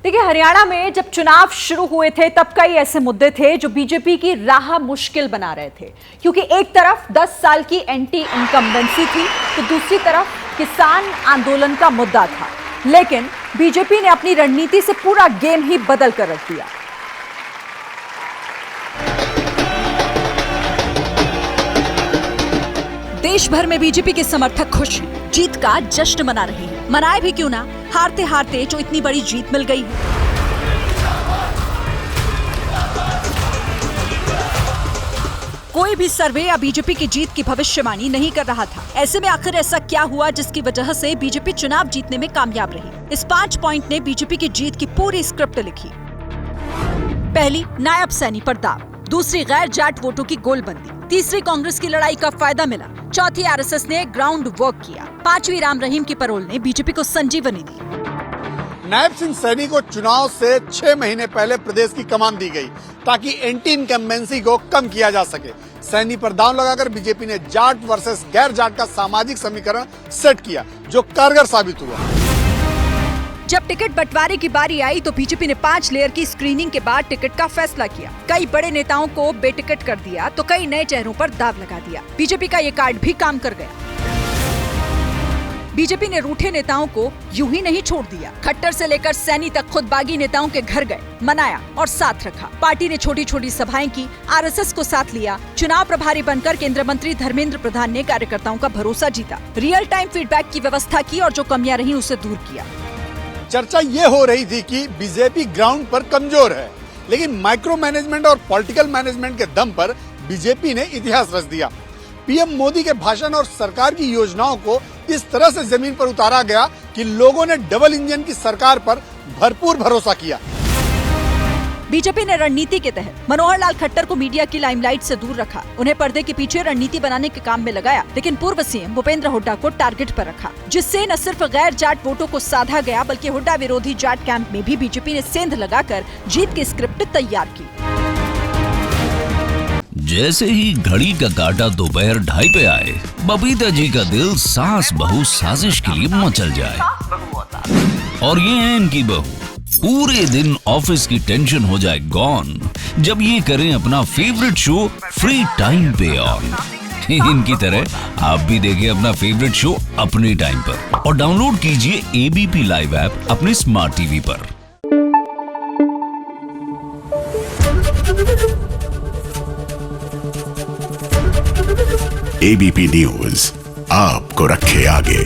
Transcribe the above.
देखिए, हरियाणा में जब चुनाव शुरू हुए थे तब कई ऐसे मुद्दे थे जो बीजेपी की राह मुश्किल बना रहे थे, क्योंकि एक तरफ 10 साल की एंटी इनकम्बेंसी थी तो दूसरी तरफ किसान आंदोलन का मुद्दा था। लेकिन बीजेपी ने अपनी रणनीति से पूरा गेम ही बदल कर रख दिया। देश भर में बीजेपी के समर्थक खुश हैं, जीत का जश्न मना रहे हैं। मनाए भी क्यों ना, हारते हारते जो इतनी बड़ी जीत मिल गई है। कोई भी सर्वे या बीजेपी की जीत की भविष्यवाणी नहीं कर रहा था। ऐसे में आखिर ऐसा क्या हुआ जिसकी वजह से बीजेपी चुनाव जीतने में कामयाब रही? इस 5 पॉइंट ने बीजेपी की जीत की पूरी स्क्रिप्ट लिखी। पहली, नायब सैनी पर दाव। दूसरी, गैर जाट वोटों की गोलबंदी। तीसरी, कांग्रेस की लड़ाई का फायदा मिला। चौथी, आरएसएस ने ग्राउंड वर्क किया। पांचवी, राम रहीम की पैरोल ने बीजेपी को संजीवनी दी। नायब सिंह सैनी को चुनाव से 6 महीने पहले प्रदेश की कमान दी गई ताकि एंटी इनकम्बेंसी को कम किया जा सके। सैनी पर दांव लगाकर बीजेपी ने जाट वर्सेस गैर जाट का सामाजिक समीकरण सेट किया, जो कारगर साबित हुआ। जब टिकट बंटवारे की बारी आई तो बीजेपी ने 5 लेयर की स्क्रीनिंग के बाद टिकट का फैसला किया। कई बड़े नेताओं को बेटिकट कर दिया तो कई नए चेहरों पर दाव लगा दिया। बीजेपी का ये कार्ड भी काम कर गया। बीजेपी ने रूठे नेताओं को यूं ही नहीं छोड़ दिया। खट्टर से लेकर सैनी तक खुद बागी नेताओं के घर गए, मनाया और साथ रखा। पार्टी ने छोटी छोटी सभाएं की, आरएसएस को साथ लिया। चुनाव प्रभारी बनकर केंद्रीय मंत्री धर्मेंद्र प्रधान ने कार्यकर्ताओं का भरोसा जीता। रियल टाइम फीडबैक की व्यवस्था की और जो कमियां रही उसे दूर किया। चर्चा ये हो रही थी कि बीजेपी ग्राउंड पर कमजोर है, लेकिन माइक्रो मैनेजमेंट और पॉलिटिकल मैनेजमेंट के दम पर बीजेपी ने इतिहास रच दिया। पीएम मोदी के भाषण और सरकार की योजनाओं को इस तरह से जमीन पर उतारा गया कि लोगों ने डबल इंजन की सरकार पर भरपूर भरोसा किया। बीजेपी ने रणनीति के तहत मनोहर लाल खट्टर को मीडिया की लाइमलाइट से दूर रखा। उन्हें पर्दे के पीछे रणनीति बनाने के काम में लगाया, लेकिन पूर्व सीएम भूपेंद्र हुड्डा को टारगेट पर रखा, जिससे न सिर्फ गैर जाट वोटों को साधा गया बल्कि हुड्डा विरोधी जाट कैंप में भी बीजेपी ने सेंध लगाकर जीत की स्क्रिप्ट तैयार की। जैसे ही घड़ी का काटा दोपहर 2:30 पे आए, बबीता जी का दिल सास बहू साजिश के लिए मचल जाए। और ये है इनकी बहू, पूरे दिन ऑफिस की टेंशन हो जाए गॉन जब ये करें अपना फेवरेट शो फ्री टाइम पे ऑन। इनकी तरह आप भी देखिए अपना फेवरेट शो अपने टाइम पर और डाउनलोड कीजिए एबीपी लाइव ऐप अपने स्मार्ट टीवी पर। एबीपी न्यूज आपको रखे आगे।